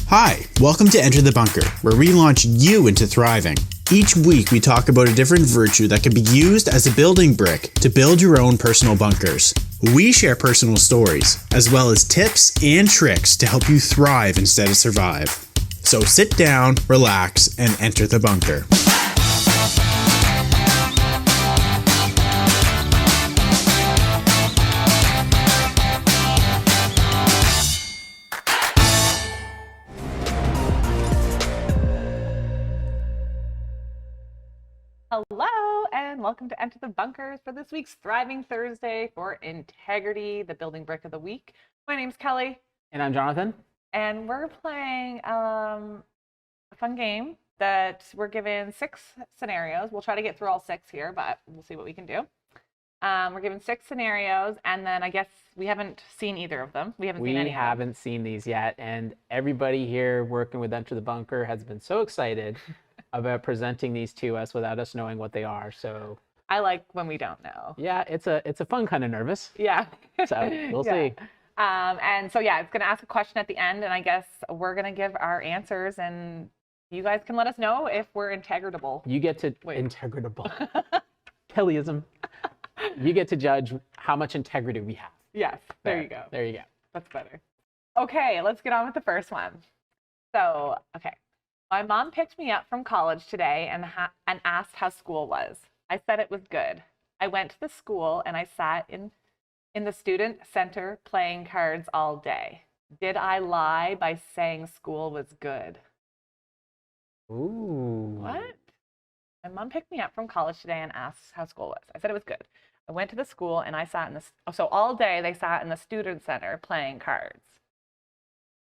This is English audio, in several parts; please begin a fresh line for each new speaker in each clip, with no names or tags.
Hi, welcome to Enter the Bunker, where we launch you into thriving. Each week we talk about a different virtue that can be used as a building brick to build your own personal bunkers. We share personal stories, as well as tips and tricks to help you thrive instead of survive. So sit down, relax, and enter the bunker.
Hello, and welcome to Enter the Bunkers for this week's Thriving Thursday for Integrity, the building brick of the week. My name's Kelly.
And I'm Jonathan.
And we're playing a fun game that we're given 6 scenarios. We'll try to get through all 6 here, but we'll see what we can do. We're given 6 scenarios, and then I guess we haven't seen either of them. We haven't seen any.
We haven't seen these yet, and everybody here working with Enter the Bunker has been so excited about presenting these to us without us knowing what they are. So
I like when we don't know.
yeah, it's a fun kind of nervous.
Yeah.
So we'll see.
And so yeah, it's gonna ask a question at the end, and I guess we're gonna give our answers, and you guys can let us know if we're integritable.
You get to integritable. Kellyism. You get to judge how much integrity we have.
Yes, there you go.
There you go.
That's better. Okay, let's get on with the first one. So, okay. My mom picked me up from college today and asked how school was. I said it was good. I went to the school and I sat in the student center playing cards all day. Did I lie by saying school was good?
Ooh.
What? My mom picked me up from college today and asked how school was. I said it was good. I went to the school and I sat in so all day they sat in the student center playing cards.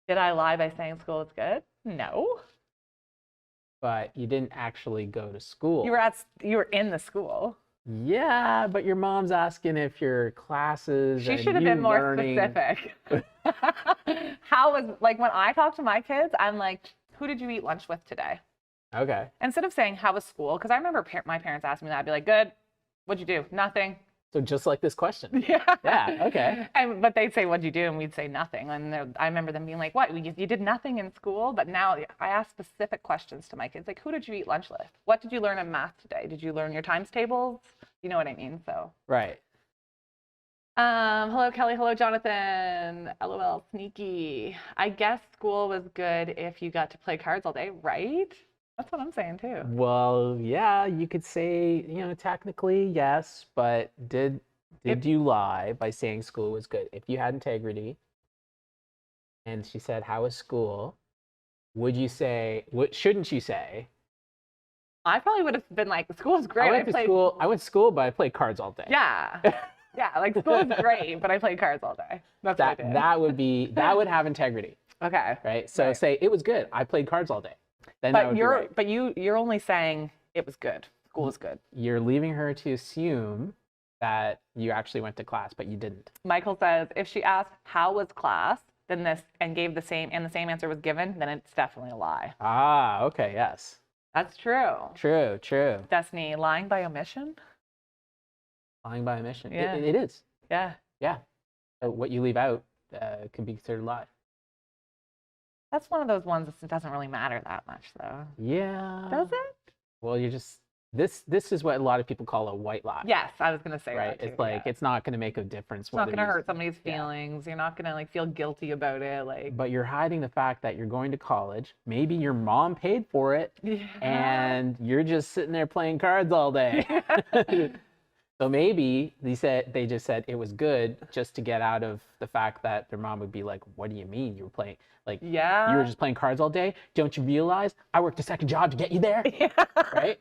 Did I lie by saying school was good? No.
But you didn't actually go to school.
You were in the school.
Yeah, but your mom's asking if your classes.
She should have been more specific. How was, like, when I talk to my kids, I'm like, who did you eat lunch with today?
Okay.
Instead of saying, how was school? Because I remember my parents asking me that. I'd be like, good. What'd you do? Nothing.
So just like this question.
Yeah.
Yeah, okay.
But they'd say, what'd you do? And we'd say nothing. And I remember them being like, what? You did nothing in school? But now I ask specific questions to my kids. Like, who did you eat lunch with? What did you learn in math today? Did you learn your times tables? You know what I mean? So.
Right.
Hello, Kelly. Hello, Jonathan. LOL, sneaky. I guess school was good if you got to play cards all day, right? That's what I'm saying too.
Well, yeah, you could say, technically yes, but did you lie by saying school was good? If you had integrity and she said, how was school? What shouldn't you say?
I probably would have been like, school is great.
I went to school, but I played cards all day.
Yeah. Yeah, like school is great, but I played cards all day. That's what I did.
That would have integrity.
Okay.
Right? So say it was good. I played cards all day. Then
but you're only saying it was good. School was good.
You're leaving her to assume that you actually went to class, but you didn't.
Michael says if she asked how was class, then gave the same answer was given, then it's definitely a lie.
Ah, okay, yes.
That's true.
True.
Destiny, lying by omission?
Lying by omission.
Yeah.
It is.
Yeah.
Yeah. So what you leave out can be considered a lie.
That's one of those ones that doesn't really matter that much, though.
Yeah.
Does it?
Well, this is what a lot of people call a white lie.
Yes, I was going to say
right?
that too.
It's like, it's not going to make a difference.
It's not going to hurt somebody's feelings. You're not going to feel guilty about it.
But you're hiding the fact that you're going to college. Maybe your mom paid for it, and you're just sitting there playing cards all day. So maybe they just said it was good just to get out of the fact that their mom would be like, what do you mean you were playing? You were just playing cards all day? Don't you realize I worked a second job to get you there? Yeah. Right?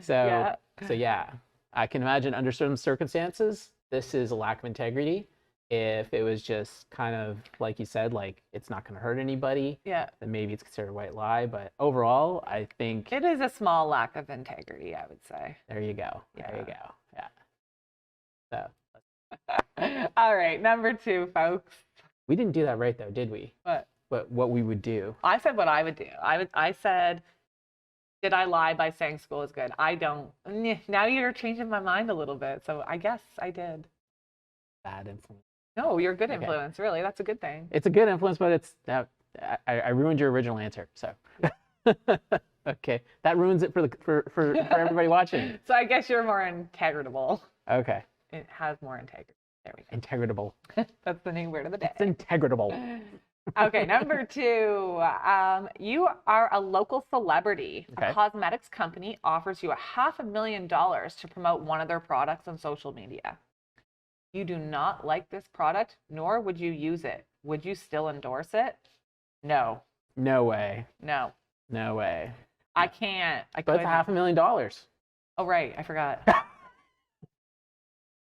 So yeah, I can imagine under certain circumstances, this is a lack of integrity. If it was just kind of, like you said, like it's not going to hurt anybody, then maybe it's considered a white lie. But overall, I think
it is a small lack of integrity, I would say.
There you go. Yeah. There you go. Yeah.
So. All right, number 2, folks.
We didn't do that right, though, did we?
What?
What we would do.
I said what I would do. I said, did I lie by saying school is good? I don't. Now you're changing my mind a little bit, so I guess I did.
Bad influence.
No, you're a good influence, really. That's a good thing.
It's a good influence, but it's I ruined your original answer. So, okay, that ruins it for everybody watching.
So I guess you're more integratable.
Okay,
It has more integrity. There we
integratable.
go. That's the new word of the day.
It's integratable.
Okay, number 2. You are a local celebrity.
Okay.
A cosmetics company offers you $500,000 to promote one of their products on social media. You do not like this product, nor would you use it. Would you still endorse it? No.
No way.
No.
No way.
I can't. I
But it's
couldn't.
$500,000.
Oh, right. I forgot.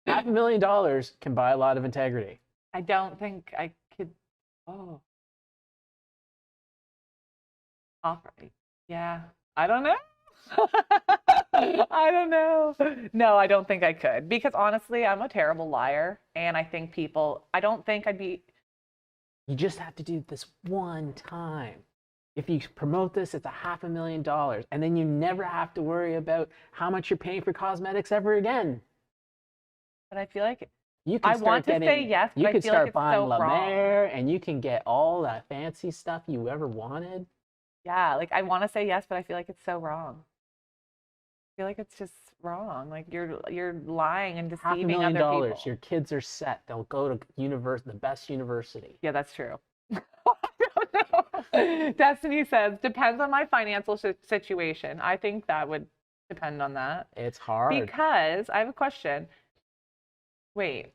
$500,000 can buy a lot of integrity.
I don't think I could. Oh. Offer. Yeah. I don't know. I don't know. No, I don't think I could. Because honestly, I'm a terrible liar. And I think I don't think I'd be.
You just have to do this one time. If you promote this, it's $500,000, and then you never have to worry about how much you're paying for cosmetics ever again.
But I feel like
You can
I
start
want to
getting,
say yes,
you
but I
can
feel like
start
it's
buying
so
La
wrong.
Mer, and you can get all that fancy stuff you ever wanted.
Yeah, like I want to say yes, but I feel like it's so wrong. I feel like it's just wrong. Like you're lying and deceiving other
$500,000.
people.
Your kids are set. They'll go to the best university.
Yeah, that's true. I don't know. Destiny says, depends on my financial situation. I think that would depend on that.
It's hard.
Because I have a question. Wait,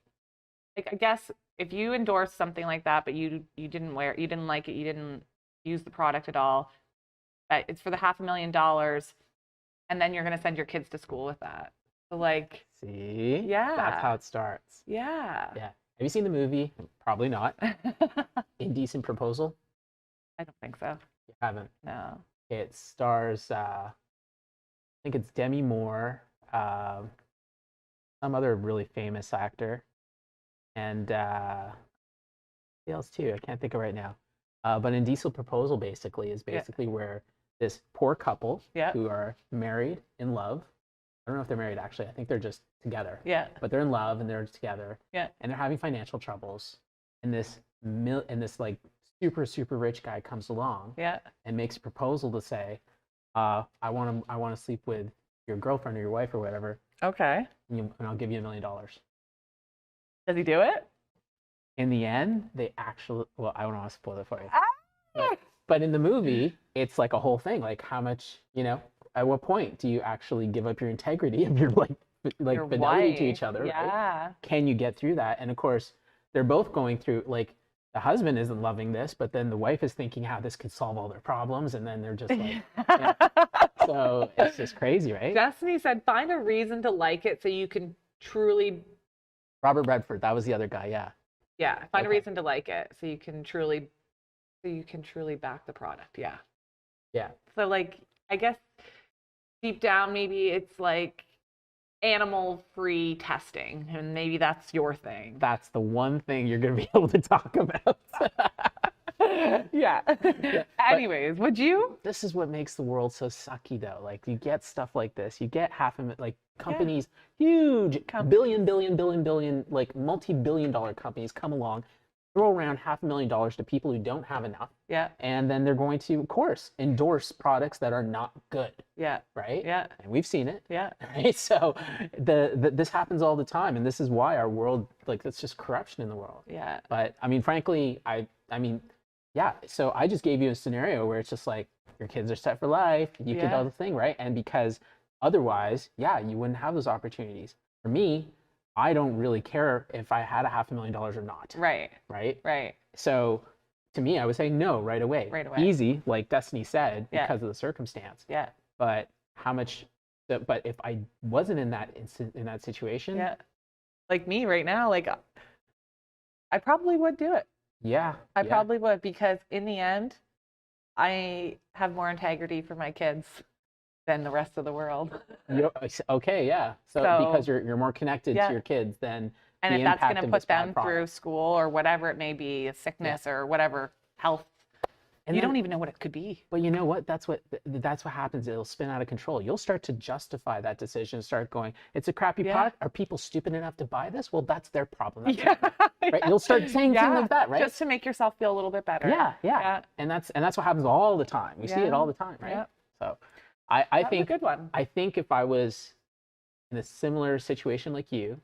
like I guess if you endorse something like that, but you didn't you didn't like it, you didn't use the product at all, but it's for the $500,000, and then you're gonna send your kids to school with that. So like,
See?
Yeah.
That's how it starts.
yeah.
Yeah. Have you seen the movie? Probably not. Indecent Proposal?
I don't think so.
You haven't.
No.
It stars, I think it's Demi Moore, some other really famous actor, and who else too? I can't think of right now. But Indecent Proposal basically is where this poor couple
Yeah.
who are married in love. I don't know if they're married actually. I think they're just together.
Yeah.
But they're in love and they're together.
Yeah.
And they're having financial troubles. And this like super rich guy comes along
Yeah.
and makes a proposal to say, I want to sleep with your girlfriend or your wife or whatever,
Okay.
and I'll give you $1 million.
Does he do it?
In the end, they actually, well, I don't want to spoil it for you.
Ah!
But in the movie, it's like a whole thing. Like how much, at what point do you actually give up your integrity of your
Your
fidelity to
wife.
each other? Right?
Yeah.
Can you get through that? And of course, they're both going through, like, the husband isn't loving this, but then the wife is thinking how this could solve all their problems, and then they're just like, so it's just crazy, right?
Destiny said, find a reason to like it so you can truly,
Robert Redford, that was the other guy, yeah.
find a
Okay.
reason to like it so you can truly back the product. Yeah.
Yeah.
So like, I guess deep down, maybe it's like animal-free testing, and maybe that's your thing.
That's the one thing you're going to be able to talk about.
Yeah.
but-
Anyways, would you?
This is what makes the world so sucky, though. Like, you get stuff like this. You get like companies, huge billion, like multi-billion-dollar companies come along, throw around $500,000 to people who don't have enough,
Yeah.
and then they're going to, of course, endorse products that are not good,
Yeah.
right?
Yeah.
And we've seen it.
Yeah.
Right? So this happens all the time, and this is why our world, like, it's just corruption in the world.
Yeah.
But I mean, frankly, I mean, yeah. So I just gave you a scenario where it's just like your kids are set for life. You can
Yeah.
do the thing, right? And because otherwise, yeah, you wouldn't have those opportunities. For me, I don't really care if I had $500,000 or not,
Right.
right?
Right.
So to me, I would say no right away.
Right away.
Easy, like Destiny said,
Yeah.
because of the circumstance.
Yeah.
But how much? But if I wasn't in that situation,
Yeah. Like me right now, like I probably would do it.
yeah,
I
yeah.
probably would, because in the end, I have more integrity for my kids than the rest of the world.
Okay, yeah. So,
So-
because you're more connected
Yeah.
to your kids than
And
the
if that's
impact
going to
of
put
this bad
them
product.
through school or whatever it may be, a sickness or whatever health
And
you
then-
don't even know what it could be.
But you know what? That's what happens. It'll spin out of control. You'll start to justify that decision. Start going, it's a crappy
Yeah.
product. Are people stupid enough to buy this? Well, that's their problem. That's
Yeah.
right. You'll start saying things like that, right?
Just to make yourself feel a little bit better.
Yeah.
Yeah.
And that's what happens all the time. We see it
Yeah.
all the time, right?
Yeah.
So, I
That's a
think
good one.
I think if I was in a similar situation like you,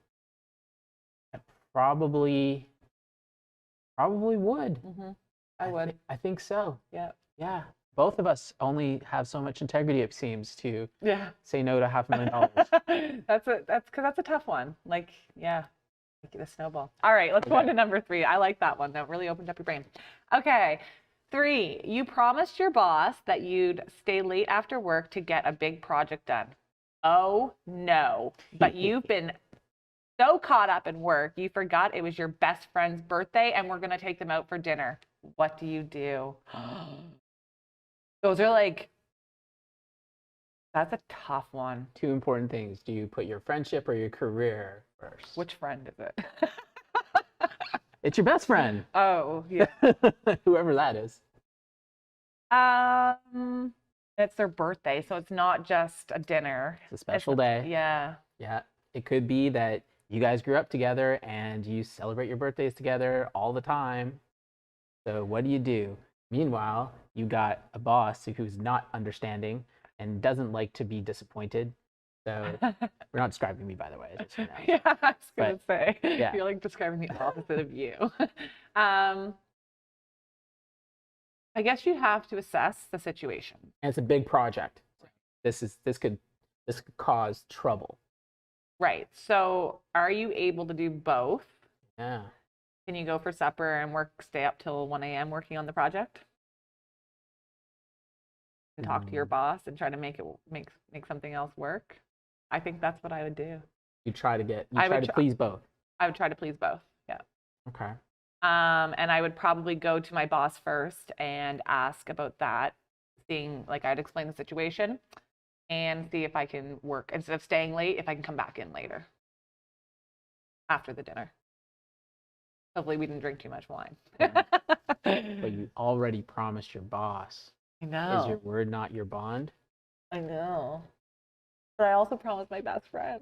I probably would.
I would.
I think so.
Yeah.
Yeah. Both of us only have so much integrity, it seems, to
Yeah.
say no to $500,000.
That's a tough one. Like, yeah. Make it a snowball. All right, let's go on to number 3. I like that one. That really opened up your brain. Okay. 3, you promised your boss that you'd stay late after work to get a big project done. Oh no. But you've been so caught up in work, you forgot it was your best friend's birthday and we're going to take them out for dinner. What do you do? Those are like, that's a tough one.
2 important things. Do you put your friendship or your career first?
Which friend is it?
It's your best friend.
Oh, yeah.
Whoever that is.
It's their birthday, so it's not just a dinner.
It's a special day.
Yeah.
Yeah. It could be that you guys grew up together and you celebrate your birthdays together all the time. So what do? Meanwhile, you got a boss who's not understanding and doesn't like to be disappointed. So we're not describing me, by the way. Just, you know.
Yeah, I was gonna say.
yeah.
You're like describing the opposite of you. I guess you have to assess the situation.
And it's a big project. This could cause trouble.
Right. So are you able to do both?
Yeah.
Can you go for supper and stay up till 1 a.m. working on the project? To talk to your boss and try to make something else work? I think that's what I would do.
You try to please both.
I would try to please both. Yeah.
Okay.
And I would probably go to my boss first and ask about that, seeing, like, I'd explain the situation and see if I can work, instead of staying late, if I can come back in later after the dinner. Hopefully we didn't drink too much wine.
But you already promised your boss.
I know.
Is your word not your bond?
I know. But I also promised my best friend.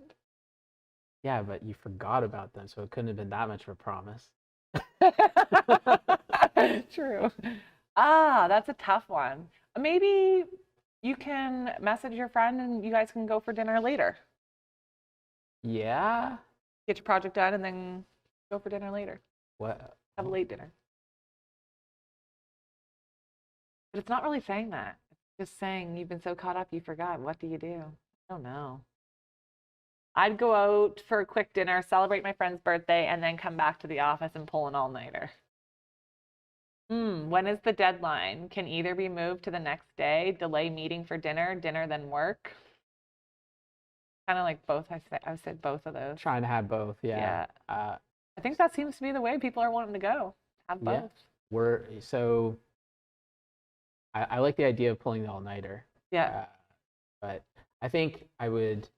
Yeah, but you forgot about them, so it couldn't have been that much of a promise.
True. That's a tough one. Maybe you can message your friend and you guys can go for dinner later.
Yeah?
Get your project done and then go for dinner later.
What?
Have a late dinner. But it's not really saying that. It's just saying you've been so caught up you forgot. What do you do? I don't know. I'd go out for a quick dinner, celebrate my friend's birthday, and then come back to the office and pull an all-nighter. When is the deadline? Can either be moved to the next day, delay meeting for dinner then work. Kind of like both. I said both of those.
Trying to have both, yeah.
I think that seems to be the way people are wanting to go. Have both.
Yeah. I like the idea of pulling the all-nighter.
Yeah.
But I think I would.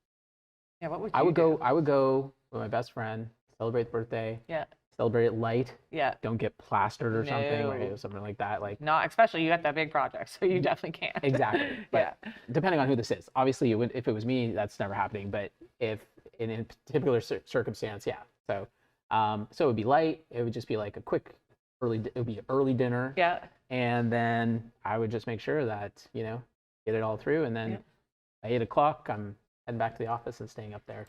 Yeah. What would you
I would
do?
go. I would go with my best friend. Celebrate the birthday.
Yeah.
Celebrate it light.
Yeah.
Don't get plastered or something, or
No.
something like that. Like
No, especially you got that big project, so you definitely can't.
exactly. But
Yeah.
depending on who this is, obviously, if it was me, that's never happening. But if in a particular circumstance, yeah. So, so it would be light. It would just be like a quick it would be early dinner.
Yeah.
And then I would just make sure that, get it all through. And then
Yeah.
at 8 o'clock, I'm heading back to the office and staying up there.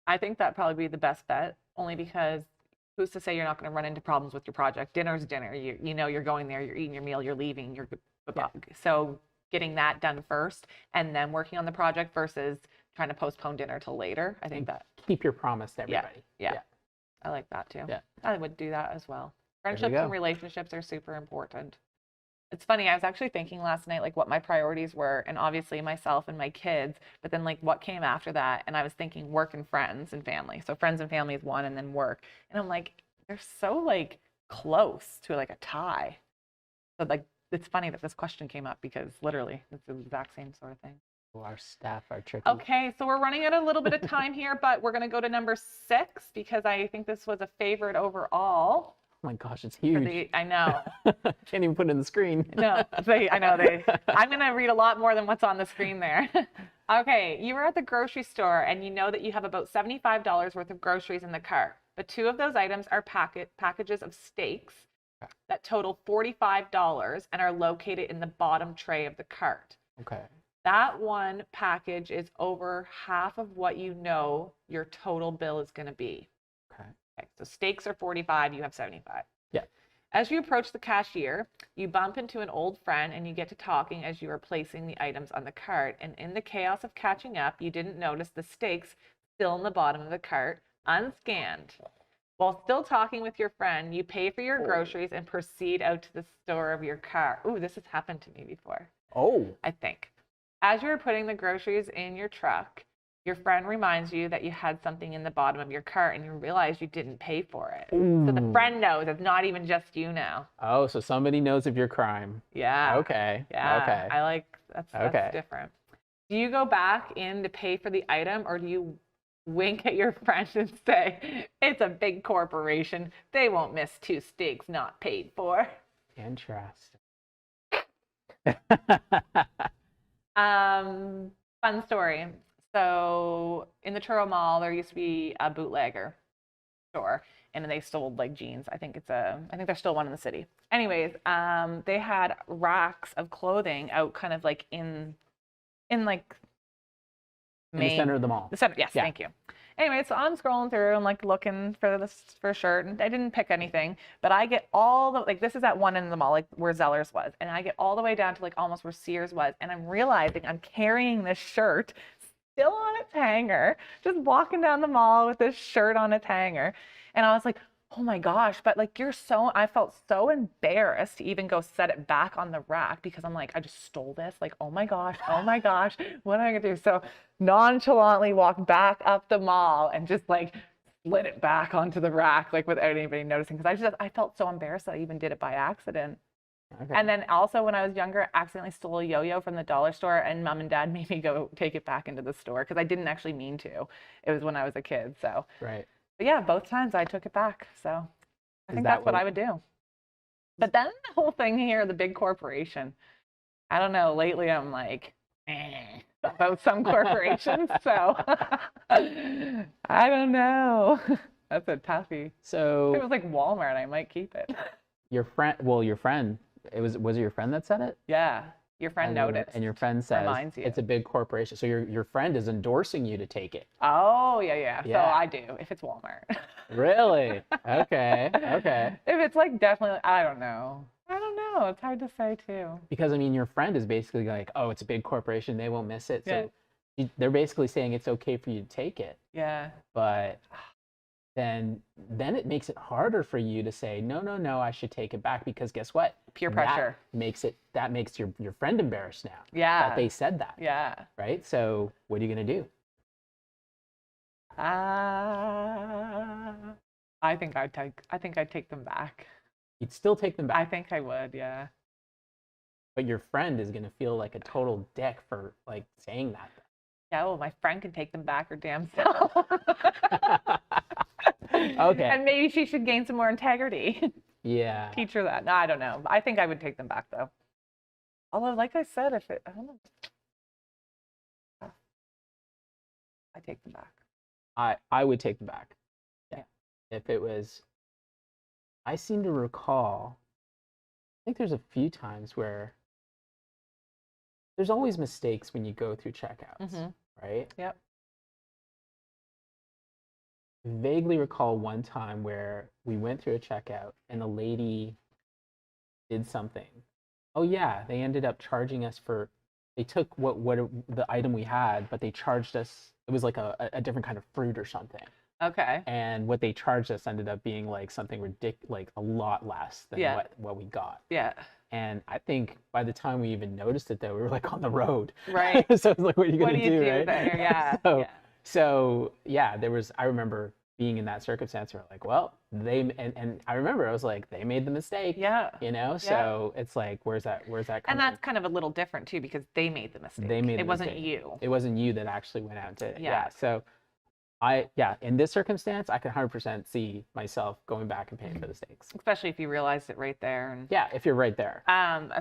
I think that'd probably be the best bet, only because who's to say you're not going to run into problems with your project? Dinner's dinner. You're going there, you're eating your meal, you're leaving,
Yeah.
So getting that done first and then working on the project versus trying to postpone dinner till later. I think that,
Keep your promise to everybody.
yeah. I like that too.
Yeah.
I would do that as well.
There we
Friendships
go.
and relationships are super important. It's funny, I was actually thinking last night, like, what my priorities were, and obviously myself and my kids, but then, like, what came after that, and I was thinking work and friends and family. So friends and family is one, and then work. And I'm like, they're so, like, close to, like, a tie. So, like, it's funny that this question came up because literally it's the exact same sort of thing.
Well, our staff are tricky.
Okay, so we're running out a little bit of time here, but we're going to go to number 6 because I think this was a favorite overall.
my gosh, it's
for
huge.
I know.
Can't even put it in the screen.
No, I know I'm going to read a lot more than what's on the screen there. Okay, you were at the grocery store and you know that you have about $75 worth of groceries in the cart, but two of those items are packages of steaks that total $45 and are located in the bottom tray of the cart.
Okay.
That one package is over half of what you know your total bill is going to be.
Okay.
Okay, so steaks are 45, you have 75.
Yeah.
As you approach the cashier, you bump into an old friend and you get to talking as you are placing the items on the cart. And in the chaos of catching up, you didn't notice the steaks still in the bottom of the cart, unscanned. While still talking with your friend, you pay for your groceries and proceed out to the store of your car. Ooh, this has happened to me before.
Oh.
I think. As you were putting the groceries in your truck, your friend reminds you that you had something in the bottom of your cart and you realize you didn't pay for it.
Ooh.
So the friend knows. It's not even just you now.
Oh, so somebody knows of your crime.
Yeah.
Okay.
Yeah.
Okay.
I like that's
Okay.
different. Do you go back in to pay for the item or do you wink at your friend and say, it's a big corporation. They won't miss 2 steaks not paid for?
Interesting.
Fun story. So in the Truro Mall, there used to be a bootlegger store, and they sold like jeans. I think there's still one in the city. Anyways, they had racks of clothing out, kind of like in like
In the center of the mall.
the center. Yes,
Yeah.
thank you. Anyway, so I'm scrolling through and like looking for a shirt, and I didn't pick anything, but I get all the like this is at one end of the mall, like where Zellers was, and I get all the way down to like almost where Sears was, and I'm realizing I'm carrying this shirt still on its hanger, just walking down the mall with this shirt on its hanger, and I was like, oh my gosh, but like I felt so embarrassed to even go set it back on the rack because I'm like, I just stole this. Like, oh my gosh, what am I gonna do? So nonchalantly walk back up the mall and just like slid it back onto the rack, like without anybody noticing. Because I felt so embarrassed that I even did it by accident.
Okay.
And then also when I was younger, I accidentally stole a yo-yo from the dollar store and mom and dad made me go take it back into the store because I didn't actually mean to. It was when I was a kid. So
Right.
but yeah, both times I took it back. So I think that's what I would do. But then the whole thing here, the big corporation. I don't know. Lately, I'm like, about some corporations. So I don't know. That's a toughie. If it
So
was like Walmart, I might keep it.
your friend, was it your friend that said it?
Yeah. Your friend noticed.
And your friend says
Reminds you.
it's a big corporation. So your friend is endorsing you to take it.
Oh, yeah. So
Yeah.
I do if it's Walmart.
Really? Okay. Okay.
If it's like definitely, I don't know. It's hard to say too.
Because I mean, your friend is basically like, oh, it's a big corporation. They won't miss it.
Yeah.
So they're basically saying it's okay for you to take it.
Yeah.
But then it makes it harder for you to say, no, I should take it back because guess what?
Peer pressure.
That makes your friend embarrassed now.
Yeah.
That they said that.
Yeah.
Right? So what are you going to do?
I think I'd take them back.
You'd still take them back.
I think I would, yeah.
But your friend is going to feel like a total dick for like saying that.
Yeah, well, my friend can take them back her damn self.
Okay.
And maybe she should gain some more integrity.
Yeah.
Teach her that. No, I don't know. I think I would take them back though. Although, like I said, I don't know. I take them back.
I would take them back.
Yeah.
If it was, I seem to recall, I think there's a few times where there's always mistakes when you go through checkouts, right?
Yep.
Vaguely recall one time where we went through a checkout and the lady did something. Oh yeah, they ended up charging us they took what the item we had, but they charged us, it was like a different kind of fruit or something.
Okay.
And what they charged us ended up being like something ridiculous, like a lot less than what we got.
Yeah.
And I think by the time we even noticed it, though, we were like on the road.
Right.
So it's like, what are you going to do, right?
there? Yeah.
So yeah, I remember being in that circumstance where like, well, and I remember I was like, they made the mistake.
Yeah.
So it's like, where's that coming?
And that's kind of a little different too because they made the mistake.
They made
it
the
wasn't
mistake.
you.
It wasn't you that actually went out to
Yeah.
So in this circumstance, I can 100% see myself going back and paying for the steaks.
Especially if you realized it right there. And
Yeah, if you're right there.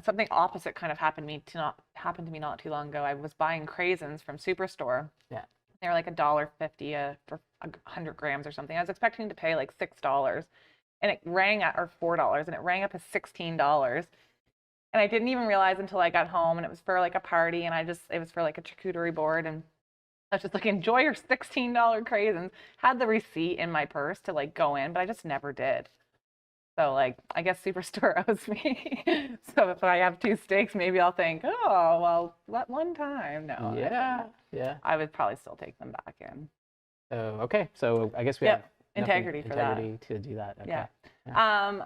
something opposite kind of happened to me not too long ago. I was buying craisins from Superstore.
Yeah.
They were like $1.50 for 100 grams or something. I was expecting to pay like $6, and it rang at, or $4, and it rang up as $16. And I didn't even realize until I got home, and it was for like a party, and it was for like a charcuterie board, and I was just like, enjoy your $16 craisins. Had the receipt in my purse to like go in, but I just never did. So like, I guess Superstore owes me. So if I have 2 steaks, maybe I'll think, oh, well, that one time. No.
Yeah.
I would probably still take them back in.
So, okay. So I guess we
Yep.
have
Integrity for that.
to do that. Okay.
Yeah.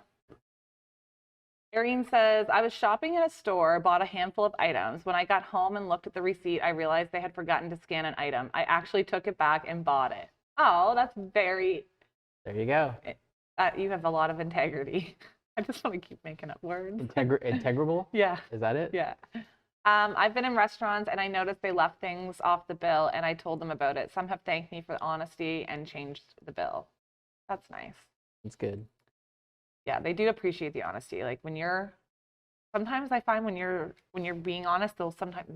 Irene says, I was shopping in a store, bought a handful of items. When I got home and looked at the receipt, I realized they had forgotten to scan an item. I actually took it back and bought it. Oh, that's very...
There you go.
You have a lot of integrity. I just want to keep making up words.
Integrable?
Yeah.
Is that it?
Yeah. I've been in restaurants and I noticed they left things off the bill and I told them about it. Some have thanked me for the honesty and changed the bill. That's nice.
That's good.
Yeah, they do appreciate the honesty. Like sometimes I find when you're being honest,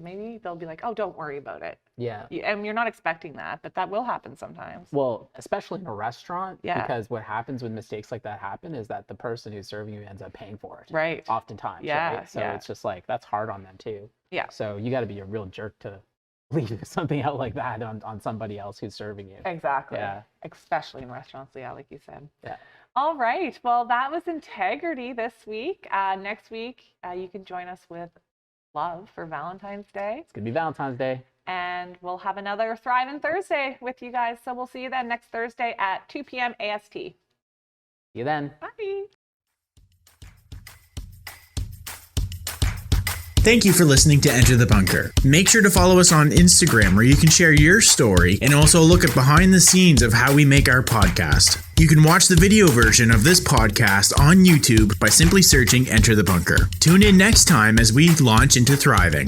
maybe they'll be like, oh, don't worry about it.
Yeah.
And you're not expecting that, but that will happen sometimes.
Well, especially in a restaurant,
Yeah.
because what happens when mistakes like that happen is that the person who's serving you ends up paying for it.
Right.
Oftentimes.
Yeah,
Right? So
yeah.
it's just like, that's hard on them too.
Yeah.
So you got to be a real jerk to leave something out like that on somebody else who's serving you.
Exactly.
Yeah.
Especially in restaurants, yeah, like you said.
Yeah.
All right. Well, that was integrity this week. Next week, you can join us with love for Valentine's Day.
It's going to be Valentine's Day.
And we'll have another Thriving Thursday with you guys. So we'll see you then next Thursday at 2 p.m. AST. See
you then.
Bye.
Thank you for listening to Enter the Bunker. Make sure to follow us on Instagram where you can share your story and also look at behind the scenes of how we make our podcast. You can watch the video version of this podcast on YouTube by simply searching Enter the Bunker. Tune in next time as we launch into thriving.